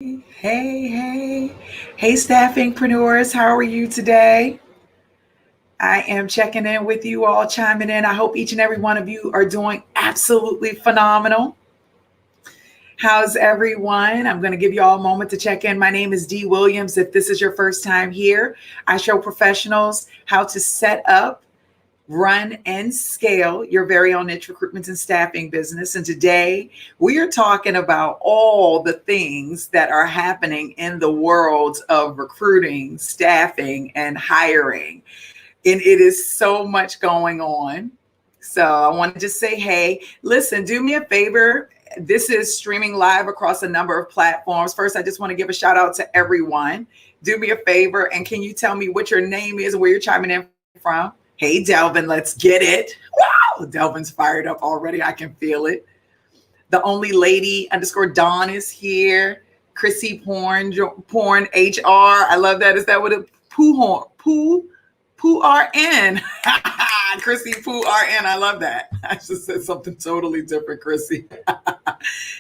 Hey, staffingpreneurs, how are you today? I am checking in with you all, chiming in. I hope each and every one of you are doing absolutely phenomenal. How's everyone? I'm going to give you all a moment to check in. My name is Dee Williams. If this is your first time here, I show professionals how to set up, run, and scale your very own niche recruitment and staffing business. And today we are talking about all the things that are happening in the world of recruiting, staffing, and hiring. And it is so much going on. So I want to just say, hey, listen, do me a favor. This is streaming live across a number of platforms. First, I just want to give a shout out to everyone. Do me a favor, and can you tell me what your name is and where you're chiming in from? Hey, Delvin, let's get it. Wow, Delvin's fired up already. I can feel it. The only lady _ Dawn is here. Chrissy Porn HR. I love that. Is that what it? Pooh RN. Chrissy Pooh RN. I love that. I just said something totally different, Chrissy.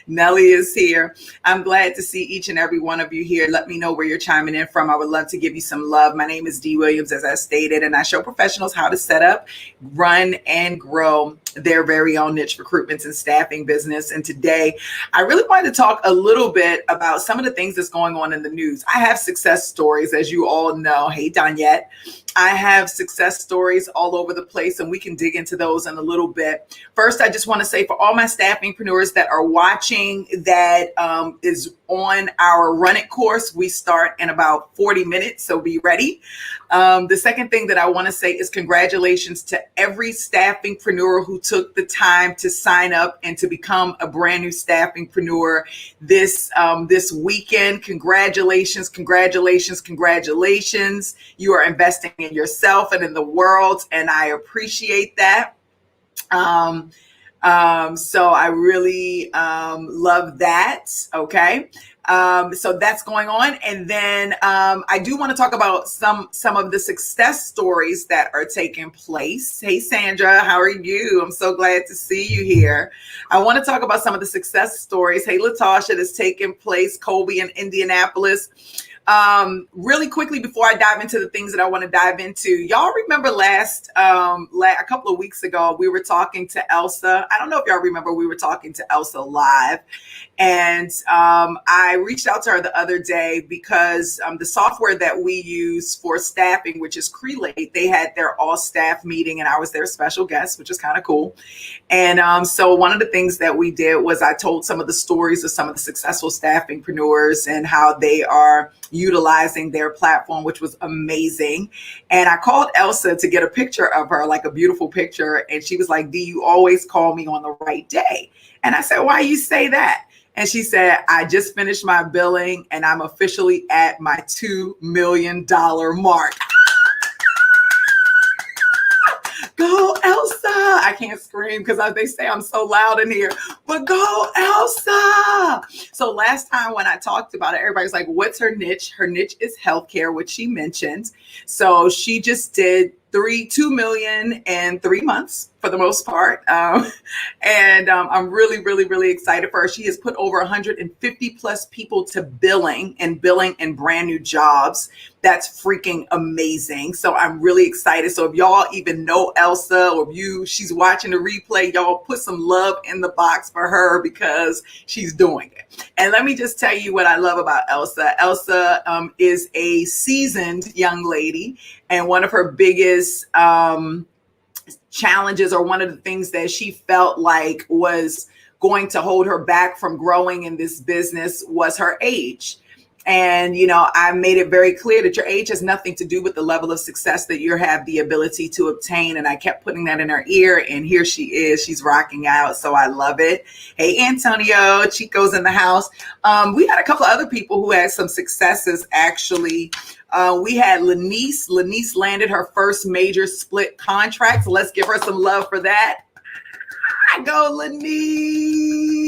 Nellie is here. I'm glad to see each and every one of you here. Let me know where you're chiming in from. I would love to give you some love. My name is Dee Williams, as I stated, and I show professionals how to set up, run, and grow their very own niche recruitment and staffing business. And today, I really wanted to talk a little bit about some of the things that's going on in the news. I have success stories, as you all know. Hey, Donyette. I have success stories all over the place, and we can dig into those in a little bit. First, I just want to say for all my staffingpreneurs that are watching, that is on our Run It course, we start in about 40 minutes, so be ready. The second thing that I want to say is congratulations to every staffingpreneur who took the time to sign up and to become a brand new staffingpreneur this weekend. Congratulations, congratulations, congratulations. You are investing in yourself and in the world, and I appreciate that. So I really love that. Okay. So that's going on. And then I do want to talk about some of the success stories that are taking place. Hey, Sandra, how are you? I'm so glad to see you here. I want to talk about some of the success stories. Hey, Latasha, that's taking place, Colby in Indianapolis. Really quickly before I dive into the things that I want to dive into, y'all remember a couple of weeks ago, we were talking to Elsa. I don't know if y'all remember, we were talking to Elsa live, and I reached out to her the other day because the software that we use for staffing, which is Crelate, they had their all staff meeting, and I was their special guest, which is kind of cool. And so one of the things that we did was I told some of the stories of some of the successful staffingpreneurs and how they are utilizing their platform, which was amazing. And I called Elsa to get a picture of her, like a beautiful picture. And she was like, "Dee, you always call me on the right day." And I said, "Why you say that?" And she said, "I just finished my billing and I'm officially at my $2 million mark." Go, Elsa. I can't scream because they say I'm so loud in here, but go, Elsa. So last time when I talked about it, everybody's like, what's her niche? Her niche is healthcare, which she mentioned. So she just did 2 million in 3 months for the most part. And I'm really, really, really excited for her. She has put over 150 plus people to billing and brand new jobs. That's freaking amazing. So I'm really excited. So if y'all even know Elsa, or if she's watching the replay, y'all put some love in the box for her because she's doing it. And let me just tell you what I love about Elsa. Elsa is a seasoned young lady, and one of her biggest challenges, or one of the things that she felt like was going to hold her back from growing in this business, was her age. And, I made it very clear that your age has nothing to do with the level of success that you have the ability to obtain. And I kept putting that in her ear, and here she is. She's rocking out. So I love it. Hey, Antonio, Chico's in the house. We had a couple of other people who had some successes, actually. We had Lanice. Lanice landed her first major split contract. So let's give her some love for that. Go, Lanice.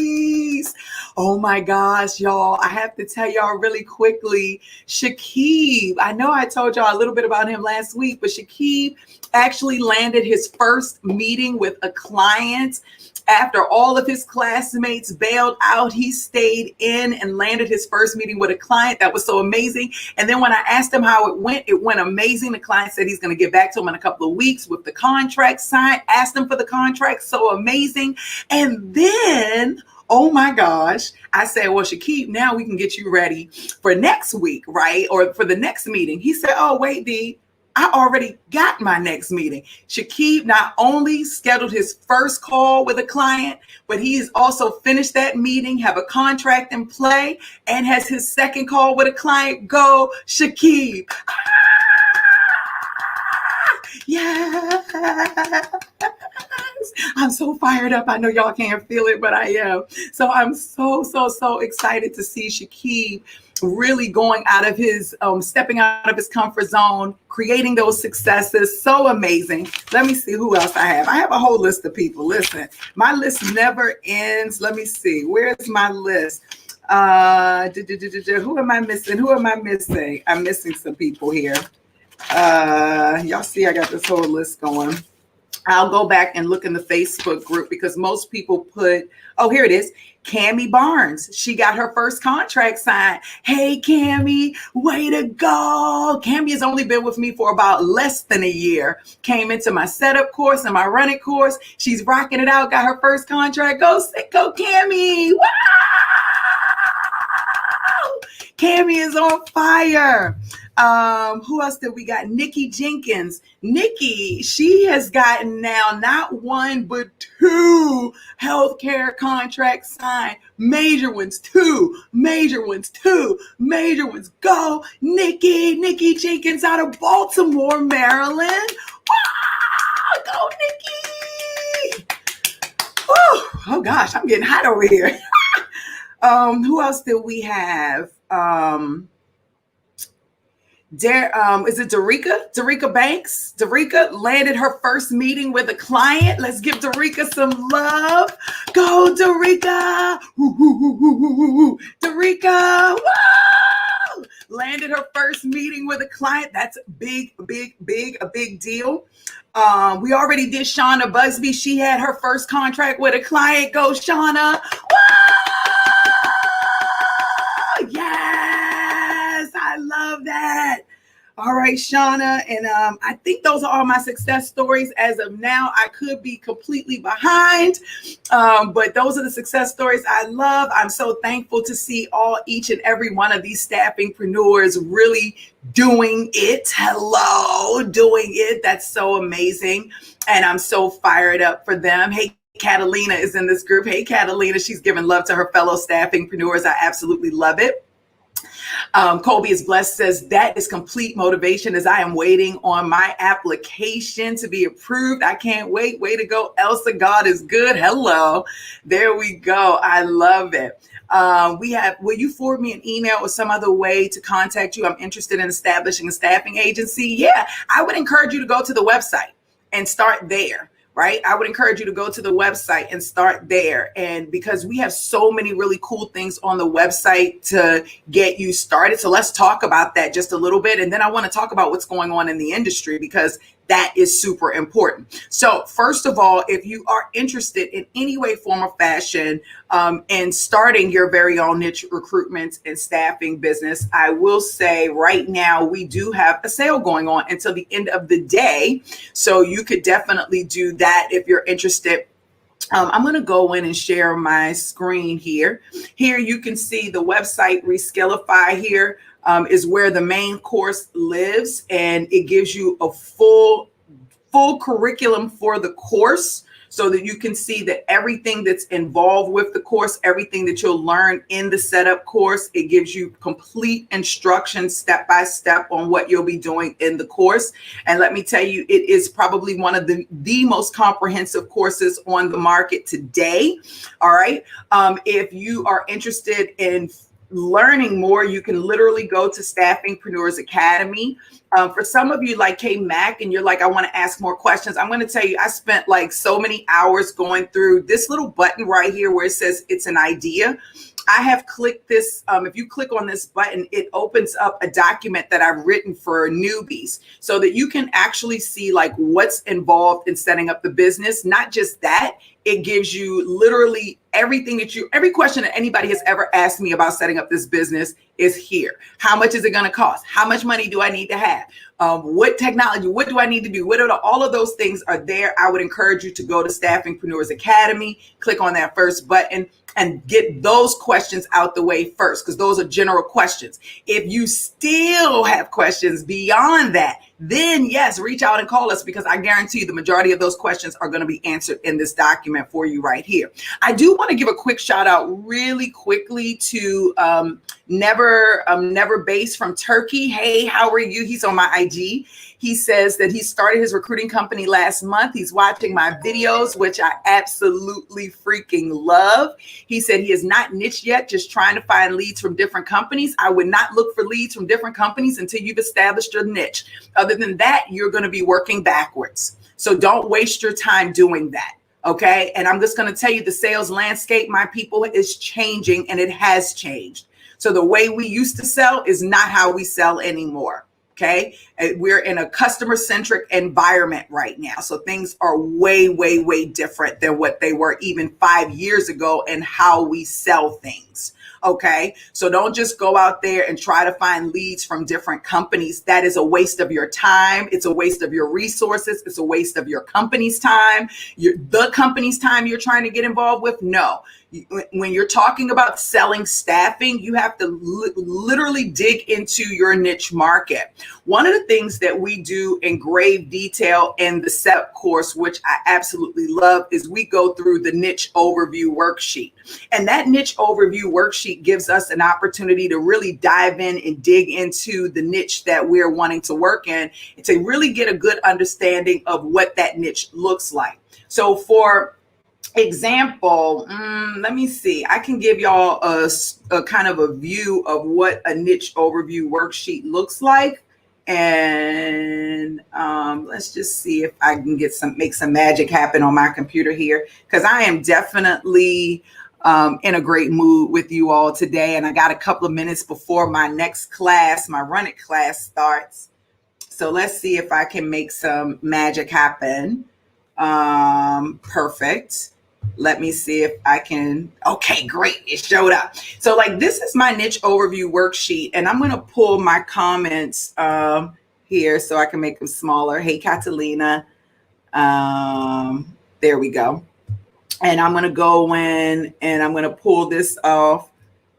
Oh my gosh, y'all. I have to tell y'all really quickly, Shakib, I know I told y'all a little bit about him last week, but Shakib actually landed his first meeting with a client. After all of his classmates bailed out, he stayed in and landed his first meeting with a client. That was so amazing. And then when I asked him how it went amazing. The client said he's going to get back to him in a couple of weeks with the contract signed, asked him for the contract. So amazing. And then, oh my gosh, I said, well, Shakib, now we can get you ready for next week, right? Or for the next meeting. He said, oh, wait, Dee, I already got my next meeting. Shakib not only scheduled his first call with a client, but he has also finished that meeting, have a contract in play, and has his second call with a client. Go, Shakib. Yes. I'm so fired up. I know y'all can't feel it, but I am. So I'm so excited to see Shakib really going out of his, stepping out of his comfort zone, creating those successes. So amazing. Let me see who else I have. I have a whole list of people. Listen, my list never ends. Let me see. Where's my list? Who am I missing? I'm missing some people here. Y'all see, I got this whole list going. I'll go back and look in the Facebook group because most people put, oh, here it is. Cammie Barnes. She got her first contract signed. Hey, Cammie, way to go. Cammie has only been with me for about less than a year. Came into my setup course and my running course. She's rocking it out. Got her first contract. Go Cammie. Wow. Cammie is on fire. Who else did we got? Nikki Jenkins. Nikki, she has gotten now not one, but two healthcare contracts signed. Major ones, two. Go, Nikki Jenkins out of Baltimore, Maryland. Wow, go, Nikki. Oh gosh, I'm getting hot over here. Who else did we have? Is it Derica? Derica Banks? Derica landed her first meeting with a client. Let's give Derica some love. Go, Derica. Derica. Woo! Landed her first meeting with a client. That's a big deal. We already did Shauna Busby. She had her first contract with a client. Go, Shauna. Woo! Yes, I love that. All right, Shauna. And I think those are all my success stories as of now. I could be completely behind, but those are the success stories I love. I'm so thankful to see each and every one of these staffingpreneurs really doing it. Doing it. That's so amazing. And I'm so fired up for them. Hey, Catalina is in this group. Hey, Catalina, she's giving love to her fellow staffingpreneurs. I absolutely love it. Colby is blessed, says that is complete motivation as I am waiting on my application to be approved. I can't wait. Way to go, Elsa. God is good. Hello. There we go. I love it. Will you forward me an email or some other way to contact you? I'm interested in establishing a staffing agency. Yeah, I would encourage you to go to the website and start there. Right? I would encourage you to go to the website and start there. And because we have so many really cool things on the website to get you started. So let's talk about that just a little bit. And then I want to talk about what's going on in the industry because that is super important. So first of all, if you are interested in any way, form, or fashion in starting your very own niche recruitment and staffing business, I will say right now we do have a sale going on until the end of the day. So you could definitely do that if you're interested. I'm going to go in and share my screen here. Here you can see the website Reskillify here. Is where the main course lives, and it gives you a full curriculum for the course so that you can see that everything that's involved with the course, everything that you'll learn in the setup course, it gives you complete instructions step by step on what you'll be doing in the course. And let me tell you, it is probably one of the most comprehensive courses on the market today. All right. If you are interested in learning more, you can literally go to Staffingpreneurs Academy. For some of you like K Mac and you're like, I want to ask more questions. I'm going to tell you, I spent like so many hours going through this little button right here where it says it's an idea. I have clicked this. If you click on this button, it opens up a document that I've written for newbies so that you can actually see like what's involved in setting up the business. Not just that, it gives you literally everything every question that anybody has ever asked me about setting up this business is here. How much is it going to cost? How much money do I need to have? What technology? What do I need to do? All of those things are there. I would encourage you to go to Staffingpreneurs Academy, click on that first button, and get those questions out the way first, because those are general questions. If you still have questions beyond that, then yes, reach out and call us, because I guarantee you the majority of those questions are going to be answered in this document for you right here. I do want to give a quick shout out really quickly to Never Base from Turkey. Hey, how are you? He's on my IG. He says that he started his recruiting company last month. He's watching my videos, which I absolutely freaking love. He said he is not niche yet, just trying to find leads from different companies. I would not look for leads from different companies until you've established your niche. Other than that, you're going to be working backwards. So don't waste your time doing that. Okay. And I'm just going to tell you, the sales landscape, my people, is changing, and it has changed. So the way we used to sell is not how we sell anymore. Okay. We're in a customer-centric environment right now. So things are way, way, way different than what they were even 5 years ago and how we sell things. Okay. So don't just go out there and try to find leads from different companies. That is a waste of your time. It's a waste of your resources. It's a waste of your company's time. The company's time you're trying to get involved with. No. When you're talking about selling staffing, you have to literally dig into your niche market. One of the things that we do in grave detail in the setup course, which I absolutely love, is we go through the niche overview worksheet. And that niche overview worksheet gives us an opportunity to really dive in and dig into the niche that we're wanting to work in, and to really get a good understanding of what that niche looks like. So for example, let me see. I can give y'all a kind of a view of what a niche overview worksheet looks like. And let's just see if I can make some magic happen on my computer here, because I am definitely in a great mood with you all today. And I got a couple of minutes before my next class, my Run It class, starts. So let's see if I can make some magic happen. Perfect. Let me see if I can. Okay, great. It showed up. So like, this is my niche overview worksheet, and I'm going to pull my comments here so I can make them smaller. Hey, Catalina. There we go. And I'm going to go in and I'm going to pull this off,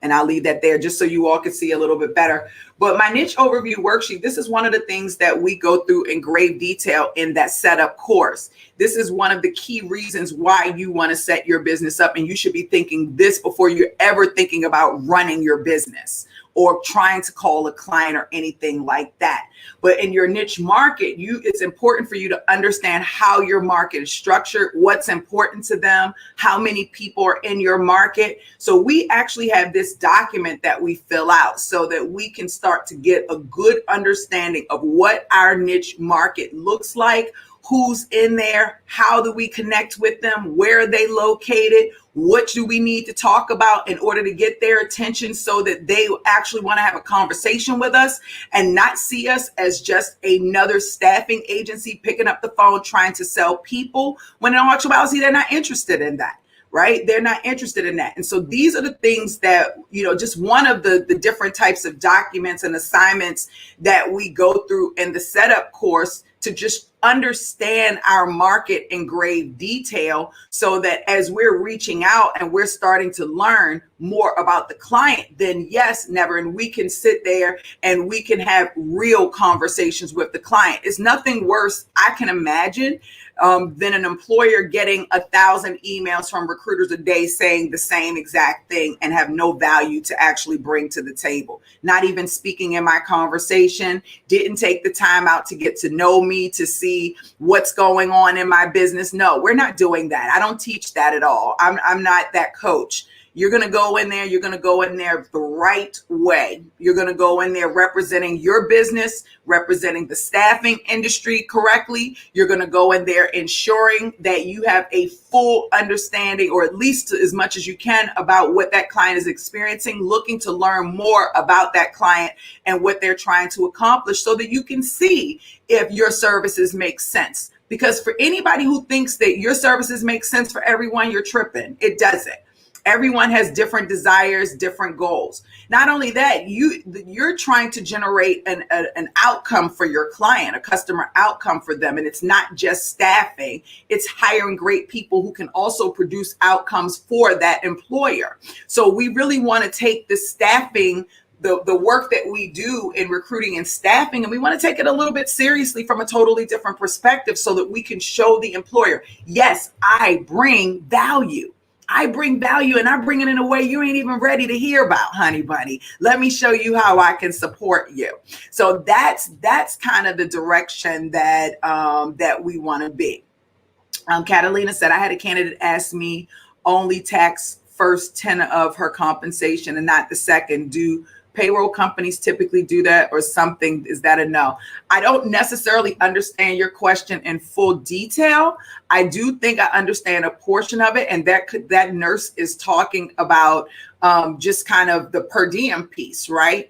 and I'll leave that there just so you all can see a little bit better. But my niche overview worksheet, this is one of the things that we go through in grave detail in that setup course. This is one of the key reasons why you want to set your business up, and you should be thinking this before you're ever thinking about running your business or trying to call a client or anything like that. But in your niche market, it's important for you to understand how your market is structured, what's important to them, how many people are in your market. So we actually have this document that we fill out so that we can start to get a good understanding of what our niche market looks like, who's in there, how do we connect with them, where are they located, what do we need to talk about in order to get their attention so that they actually want to have a conversation with us and not see us as just another staffing agency picking up the phone trying to sell people, when in actuality they're not interested in that. Right? They're not interested in that. And so these are the things that, just one of the different types of documents and assignments that we go through in the setup course to just understand our market in grave detail, so that as we're reaching out and we're starting to learn more about the client, then yes, Never, and we can sit there and we can have real conversations with the client. It's nothing worse, I can imagine, than an employer getting 1,000 emails from recruiters a day saying the same exact thing and have no value to actually bring to the table. Not even speaking in my conversation, didn't take the time out to get to know me, to see what's going on in my business. No, we're not doing that. I don't teach that at all. I'm not that coach. You're going to go in there. You're going to go in there the right way. You're going to go in there representing your business, representing the staffing industry correctly. You're going to go in there ensuring that you have a full understanding, or at least as much as you can, about what that client is experiencing, looking to learn more about that client and what they're trying to accomplish so that you can see if your services make sense. Because for anybody who thinks that your services make sense for everyone, you're tripping. It doesn't. Everyone has different desires, different goals. Not only that, you're trying to generate an outcome for your client, a customer outcome for them. And it's not just staffing, it's hiring great people who can also produce outcomes for that employer. So we really want to take the staffing, the work that we do in recruiting and staffing, and we want to take it a little bit seriously from a totally different perspective so that we can show the employer, yes, I bring value. I bring value, and I bring it in a way you ain't even ready to hear about, honey bunny. Let me show you how I can support you. So that's kind of the direction that that we want to be. Catalina said, I had a candidate ask me only tax first 10 of her compensation and not the second. Do payroll companies typically do that, or something? Is that a no? I don't necessarily understand your question in full detail. I do think I understand a portion of it, and that nurse is talking about just kind of the per diem piece, right?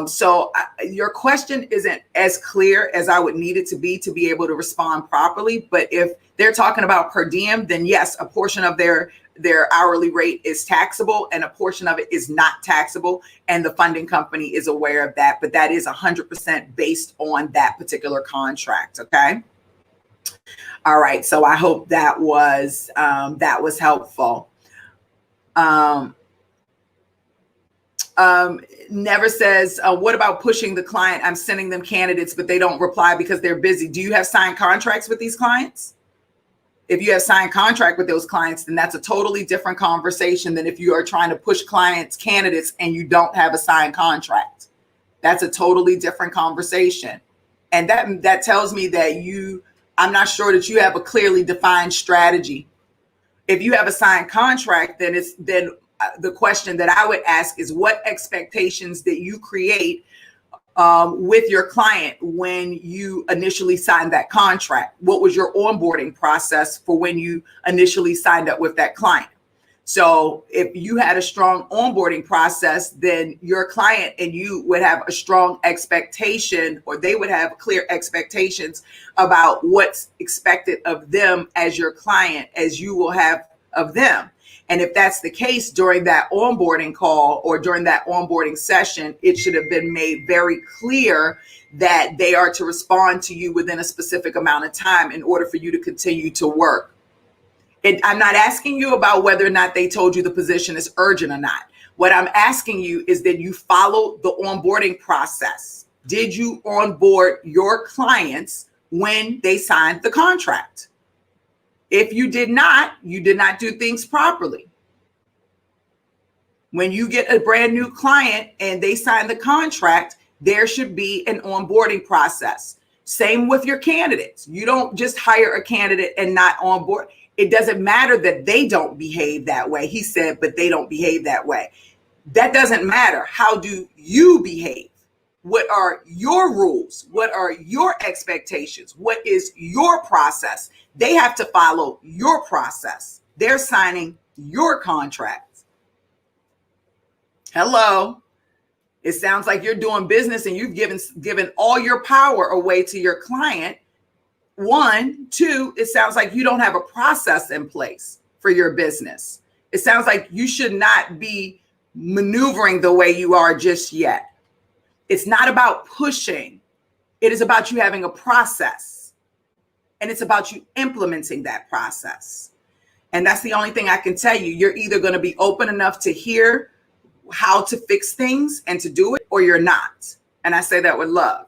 So your question isn't as clear as I would need it to be able to respond properly. But if they're talking about per diem, then yes, a portion of their hourly rate is taxable and a portion of it is not taxable. And the funding company is aware of that, but that is 100% based on that particular contract. Okay. All right. So I hope that was helpful. Never says, what about pushing the client? I'm sending them candidates, but they don't reply because they're busy. Do you have signed contracts with these clients? If you have signed contract with those clients, then that's a totally different conversation than if you are trying to push candidates and you don't have a signed contract. That's a totally different conversation. And that tells me that I'm not sure that you have a clearly defined strategy. If you have a signed contract, then the question that I would ask is, what expectations did you create with your client when you initially signed that contract? What was your onboarding process for when you initially signed up with that client? So if you had a strong onboarding process, then your client and you would have a strong expectation, or they would have clear expectations about what's expected of them as your client, as you will have of them. And if that's the case during that onboarding call or during that onboarding session, it should have been made very clear that they are to respond to you within a specific amount of time in order for you to continue to work. I'm not asking you about whether or not they told you the position is urgent or not. What I'm asking you is that you follow the onboarding process. Did you onboard your clients when they signed the contract? If you did not do things properly. When you get a brand new client and they sign the contract, there should be an onboarding process. Same with your candidates. You don't just hire a candidate and not onboard. It doesn't matter that they don't behave that way. He said, but they don't behave that way. That doesn't matter. How do you behave? What are your rules? What are your expectations? What is your process? They have to follow your process. They're signing your contracts. Hello. It sounds like you're doing business and you've given all your power away to your client. 1, 2, it sounds like you don't have a process in place for your business. It sounds like you should not be maneuvering the way you are just yet. It's not about pushing. It is about you having a process. And it's about you implementing that process. And that's the only thing I can tell you. You're either going to be open enough to hear how to fix things and to do it, or you're not. And I say that with love.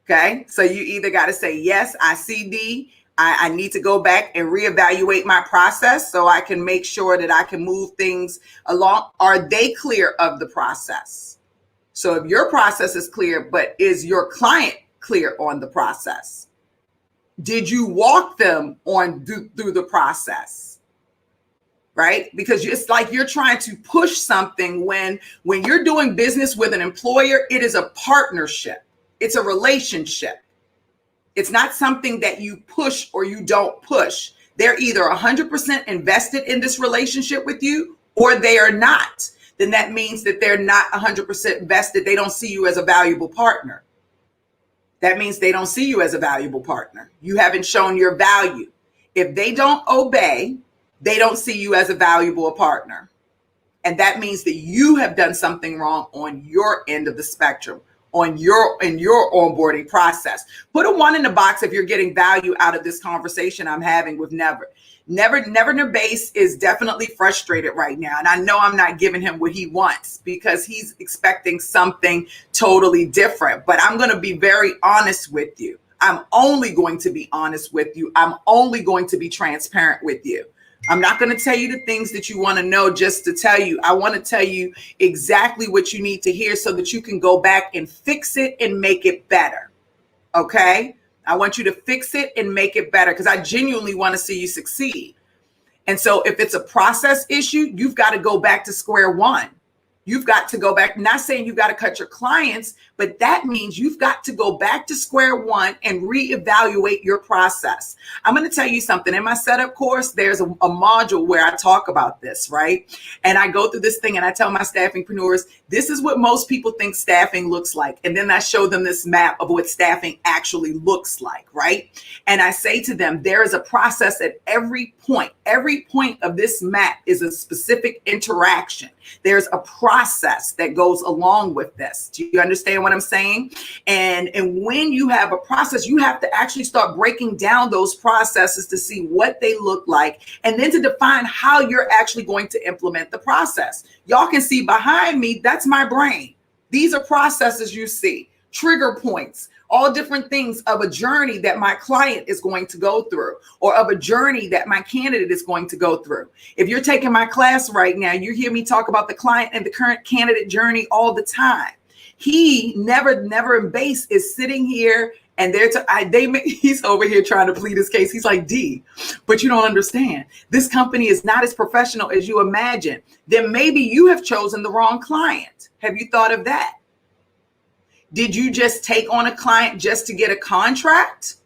Okay. So you either got to say, yes, I see Dee. I need to go back and reevaluate my process so I can make sure that I can move things along. Are they clear of the process? So if your process is clear, but is your client clear on the process? Did you walk them on through the process? right? Because it's like you're trying to push something when you're doing business with an employer, it is a partnership. It's a relationship. It's not something that you push or you don't push. They're either 100% invested in this relationship with you or they are not. Then that means that they're not 100% invested. They don't see you as a valuable partner. That means they don't see you as a valuable partner. You haven't shown your value. If they don't obey, they don't see you as a valuable partner. And that means that you have done something wrong on your end of the spectrum, in your onboarding process. Put a 1 in the box if you're getting value out of this conversation I'm having with Never. Never Base is definitely frustrated right now. And I know I'm not giving him what he wants because he's expecting something totally different. But I'm going to be very honest with you. I'm only going to be honest with you. I'm only going to be transparent with you. I'm not going to tell you the things that you want to know just to tell you. I want to tell you exactly what you need to hear so that you can go back and fix it and make it better. Okay? I want you to fix it and make it better because I genuinely want to see you succeed. And so if it's a process issue, you've got to go back to square one. You've got to go back, not saying you've got to cut your clients, but that means you've got to go back to square one and reevaluate your process. I'm going to tell you something. In my setup course, there's a module where I talk about this, right? And I go through this thing and I tell my staffingpreneurs, this is what most people think staffing looks like. And then I show them this map of what staffing actually looks like, right? And I say to them, there is a process at every point. Every point of this map is a specific interaction. There's a process that goes along with this. Do you understand what I'm saying? And when you have a process, you have to actually start breaking down those processes to see what they look like and then to define how you're actually going to implement the process. Y'all can see behind me, that's my brain. These are processes you see, trigger points, all different things of a journey that my client is going to go through or of a journey that my candidate is going to go through. If you're taking my class right now, you hear me talk about the client and the current candidate journey all the time. He Never in Base is sitting here and he's over here trying to plead his case. He's like, Dee, but you don't understand. This company is not as professional as you imagine. Then maybe you have chosen the wrong client. Have you thought of that? Did you just take on a client just to get a contract?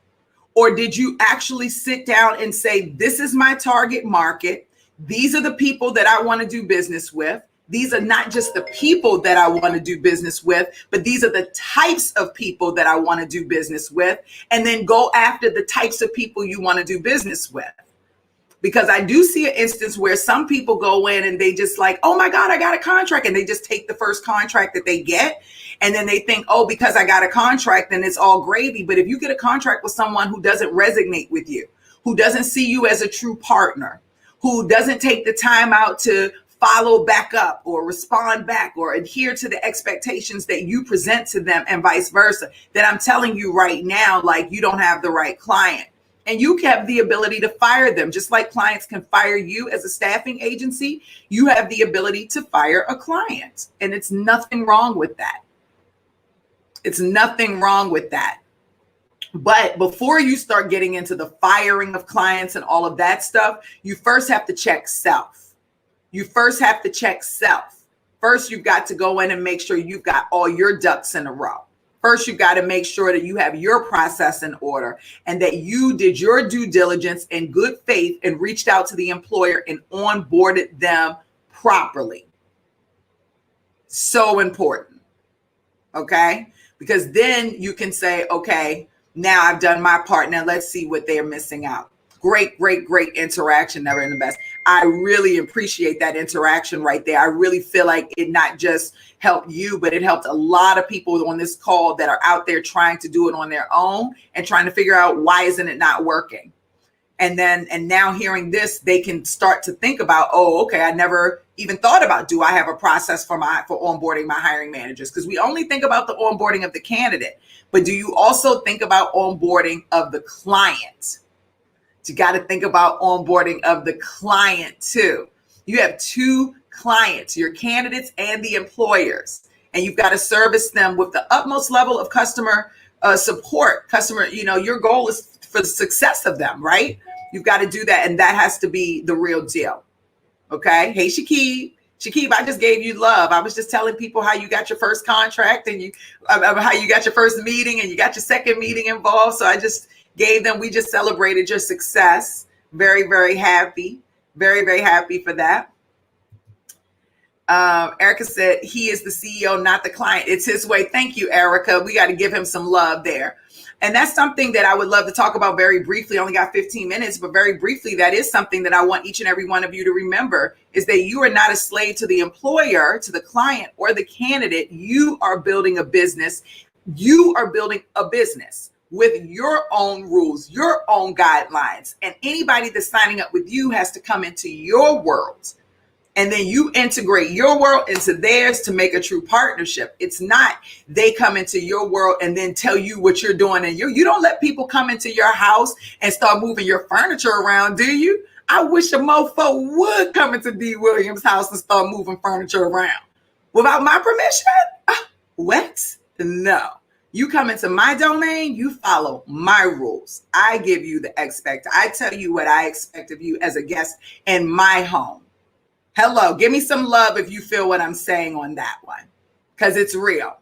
Or did you actually sit down and say, this is my target market. These are the people that I want to do business with. These are not just the people that I want to do business with, but these are the types of people that I want to do business with. And then go after the types of people you want to do business with. Because I do see an instance where some people go in and they just like, oh my God, I got a contract. And they just take the first contract that they get. And then they think, oh, because I got a contract, then it's all gravy. But if you get a contract with someone who doesn't resonate with you, who doesn't see you as a true partner, who doesn't take the time out to follow back up or respond back or adhere to the expectations that you present to them and vice versa, then I'm telling you right now, like you don't have the right client. And you have the ability to fire them. Just like clients can fire you as a staffing agency, you have the ability to fire a client. And it's nothing wrong with that. It's nothing wrong with that. But before you start getting into the firing of clients and all of that stuff, you first have to check self. First, you've got to go in and make sure you've got all your ducks in a row. First, you've got to make sure that you have your process in order and that you did your due diligence in good faith and reached out to the employer and onboarded them properly. So important. Okay? Because then you can say, okay, now I've done my part. Now let's see what they're missing out. Great interaction, Never in the Best. I really appreciate that interaction right there. I really feel like it not just helped you, but it helped a lot of people on this call that are out there trying to do it on their own and trying to figure out why isn't it not working. And now hearing this, they can start to think about, oh, okay, I never even thought about, do I have a process for onboarding my hiring managers? Because we only think about the onboarding of the candidate, but do you also think about onboarding of the client? You got to think about onboarding of the client too. You have two clients, your candidates and the employers, and you've got to service them with the utmost level of customer support. Your goal is for the success of them, right? You've got to do that. And that has to be the real deal. Okay. Hey, Shakib. Shakib, I just gave you love. I was just telling people how you got your first contract and how you got your first meeting and you got your second meeting involved. So I just gave them, we just celebrated your success. Very, very happy. Very, very happy for that. Erica said he is the CEO, not the client. It's his way. Thank you, Erica. We got to give him some love there. And that's something that I would love to talk about very briefly. Only got 15 minutes, but very briefly, that is something that I want each and every one of you to remember is that you are not a slave to the employer, to the client, or the candidate. You are building a business. You are building a business with your own rules, your own guidelines. And anybody that's signing up with you has to come into your world. And then you integrate your world into theirs to make a true partnership. It's not they come into your world and then tell you what you're doing. And you don't let people come into your house and start moving your furniture around, do you? I wish a mofo would come into Dee Williams' house and start moving furniture around. Without my permission? What? No. You come into my domain, you follow my rules. I give you the expect. I tell you what I expect of you as a guest in my home. Hello, give me some love if you feel what I'm saying on that one, because it's real.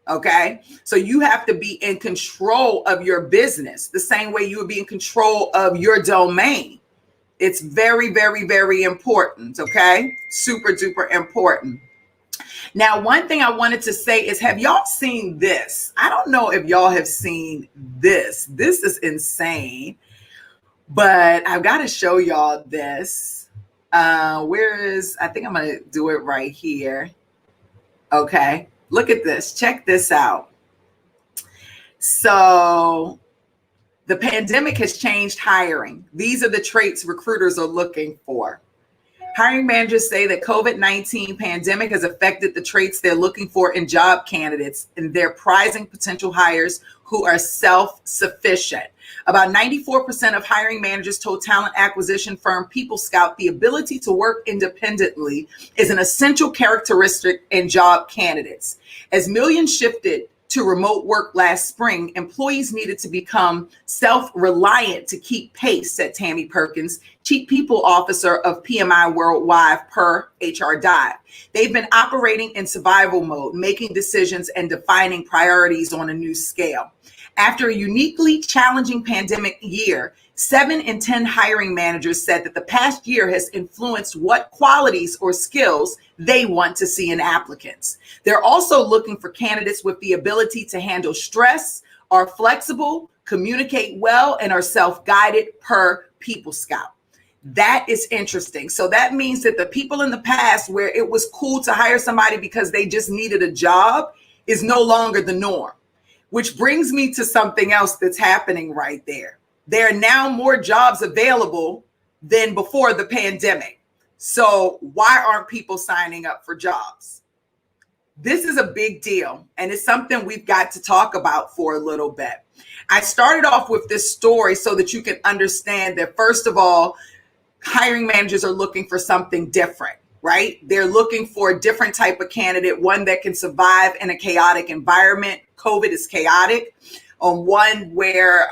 Okay, so you have to be in control of your business the same way you would be in control of your domain. It's very, very, very important. Okay, super duper important. Now, one thing I wanted to say is, have y'all seen this? I don't know if y'all have seen this. This is insane, but I've got to show y'all this. I think I'm going to do it right here. Okay. Look at this. Check this out. So the pandemic has changed hiring. These are the traits recruiters are looking for. Hiring managers say that COVID-19 pandemic has affected the traits they're looking for in job candidates, and they're prizing potential hires who are self-sufficient. About 94% of hiring managers told talent acquisition firm People Scout the ability to work independently is an essential characteristic in job candidates. As millions shifted to remote work last spring, employees needed to become self-reliant to keep pace, said Tammy Perkins, Chief People Officer of PMI Worldwide per HR Dive. They've been operating in survival mode, making decisions and defining priorities on a new scale. After a uniquely challenging pandemic year, 7 in 10 hiring managers said that the past year has influenced what qualities or skills they want to see in applicants. They're also looking for candidates with the ability to handle stress, are flexible, communicate well, and are self-guided per People Scout. That is interesting. So that means that the people in the past where it was cool to hire somebody because they just needed a job is no longer the norm. Which brings me to something else that's happening right there. There are now more jobs available than before the pandemic. So why aren't people signing up for jobs? This is a big deal, and it's something we've got to talk about for a little bit. I started off with this story so that you can understand that, first of all, hiring managers are looking for something different. Right? They're looking for a different type of candidate, one that can survive in a chaotic environment. COVID is chaotic. One where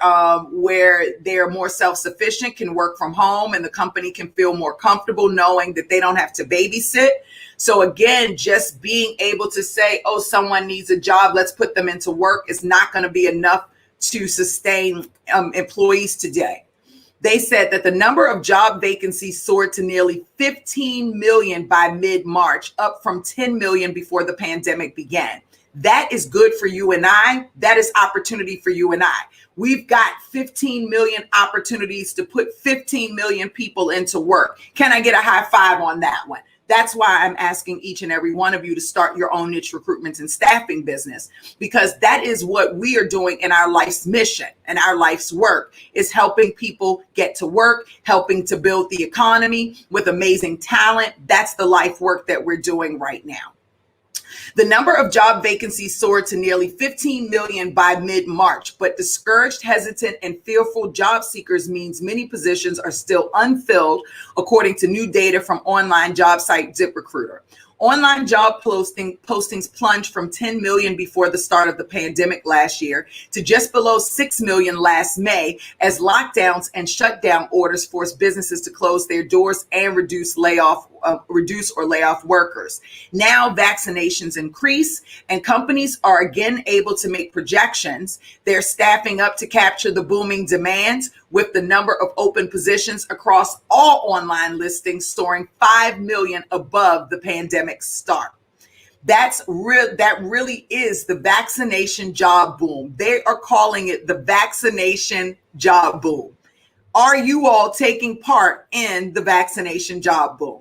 they're more self-sufficient, can work from home, and the company can feel more comfortable knowing that they don't have to babysit. So again, just being able to say, oh, someone needs a job, let's put them into work, is not going to be enough to sustain employees today. They said that the number of job vacancies soared to nearly 15 million by mid-March, up from 10 million before the pandemic began. That is good for you and I. That is opportunity for you and I. We've got 15 million opportunities to put 15 million people into work. Can I get a high five on that one? That's why I'm asking each and every one of you to start your own niche recruitment and staffing business, because that is what we are doing in our life's mission and our life's work, is helping people get to work, helping to build the economy with amazing talent. That's the life work that we're doing right now. The number of job vacancies soared to nearly 15 million by mid-March, but discouraged, hesitant, and fearful job seekers means many positions are still unfilled, according to new data from online job site ZipRecruiter. Online job postings plunged from 10 million before the start of the pandemic last year to just below 6 million last May, as lockdowns and shutdown orders forced businesses to close their doors and reduce or lay off workers. Now vaccinations increase and companies are again able to make projections. They're staffing up to capture the booming demand, with the number of open positions across all online listings soaring 5 million above the pandemic start. That really is the vaccination job boom. They are calling it the vaccination job boom. Are you all taking part in the vaccination job boom?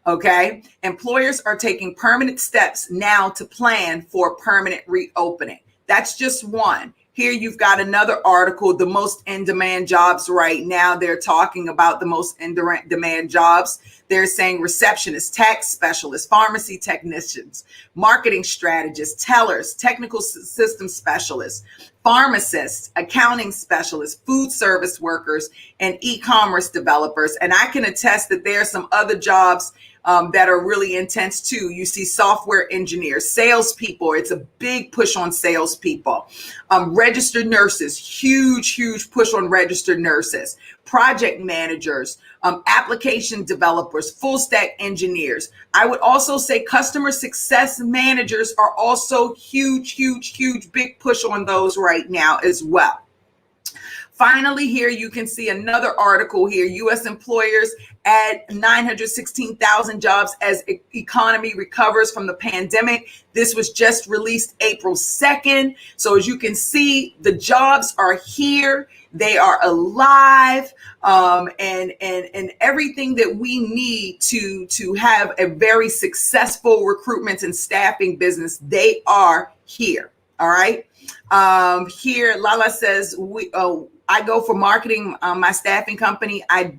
Okay. Employers are taking permanent steps now to plan for permanent reopening. That's just one. Here you've got another article, the most in-demand jobs right now. They're talking about the most in-demand jobs. They're saying receptionists, tax specialists, pharmacy technicians, marketing strategists, tellers, technical system specialists, pharmacists, accounting specialists, food service workers, and e-commerce developers. And I can attest that there are some other jobs that are really intense too. You see software engineers, salespeople. It's a big push on salespeople. Registered nurses, huge push on registered nurses. Project managers, application developers, full stack engineers. I would also say customer success managers are also huge, big push on those right now as well. Finally, here you can see another article here. U.S. employers add 916,000 jobs as economy recovers from the pandemic. This was just released April 2nd. So as you can see, the jobs are here. They are alive, and everything that we need to have a very successful recruitment and staffing business, they are here. All right. Here, Lala says, I go for marketing, my staffing company. I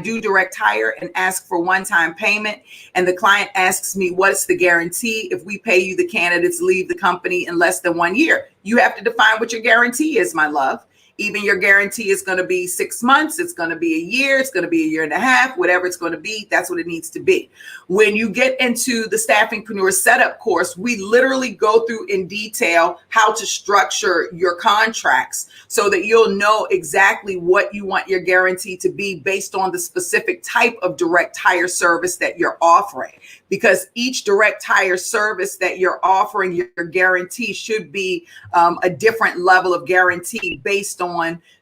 do direct hire and ask for one-time payment. And the client asks me, what's the guarantee? If we pay you, the candidates leave the company in less than 1 year. You have to define what your guarantee is, my love. Even your guarantee is going to be 6 months. It's going to be a year. It's going to be a year and a half, whatever it's going to be. That's what it needs to be. When you get into the Staffingpreneur Setup course, we literally go through in detail how to structure your contracts so that you'll know exactly what you want your guarantee to be based on the specific type of direct hire service that you're offering. Because each direct hire service that you're offering, your guarantee should be a different level of guarantee based on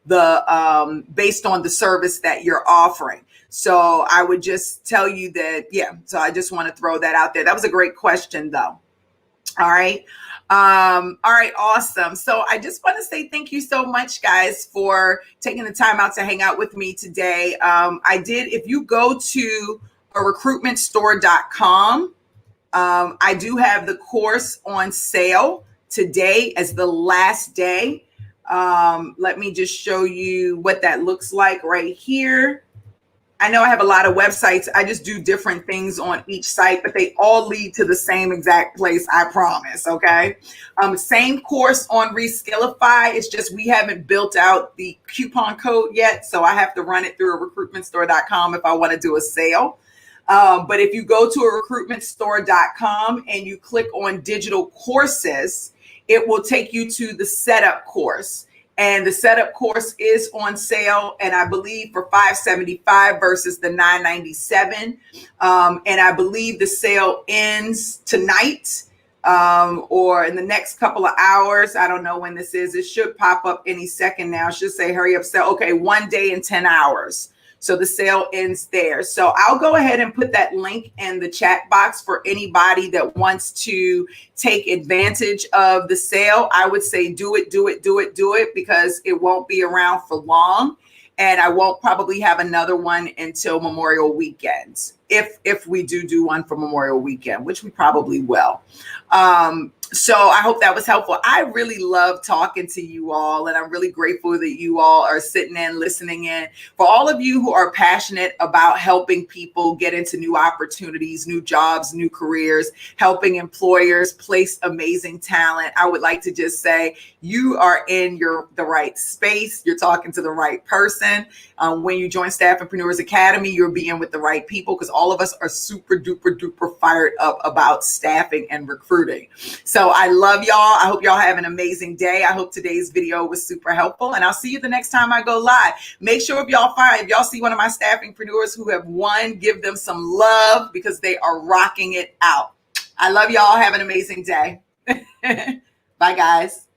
the service that you're offering. So I would just tell you that, yeah. So I just want to throw that out there. That was a great question, though. All right. All right. Awesome. So I just want to say thank you so much, guys, for taking the time out to hang out with me today. If you go to recruitmentstore.com, I do have the course on sale today as the last day. Let me just show you what that looks like right here. I know I have a lot of websites. I just do different things on each site, but they all lead to the same exact place, I promise, okay? Same course on Reskillify. It's just we haven't built out the coupon code yet, so I have to run it through recruitmentstore.com if I want to do a sale. But if you go to recruitmentstore.com and you click on digital courses, it will take you to the setup course. And the setup course is on sale, and I believe for $575 versus the $997. And I believe the sale ends tonight or in the next couple of hours. I don't know when this is. It should pop up any second now. It should say hurry up sale. Okay, 1 day and 10 hours. So the sale ends there. So I'll go ahead and put that link in the chat box for anybody that wants to take advantage of the sale. I would say do it because it won't be around for long. And I won't probably have another one until Memorial Weekend. If we do one for Memorial Weekend, which we probably will. So I hope that was helpful. I really love talking to you all, and I'm really grateful that you all are sitting in, listening in. For all of you who are passionate about helping people get into new opportunities, new jobs, new careers, helping employers place amazing talent, I would like to just say you are in the right space. You're talking to the right person. When you join Staffingpreneurs Academy, you're being with the right people, because all of us are super duper duper fired up about staffing and recruiting. So I love y'all. I hope y'all have an amazing day. I hope today's video was super helpful, and I'll see you the next time I go live. Make sure if y'all see one of my staffingpreneurs who have won, give them some love, because they are rocking it out. I love y'all. Have an amazing day. Bye, guys.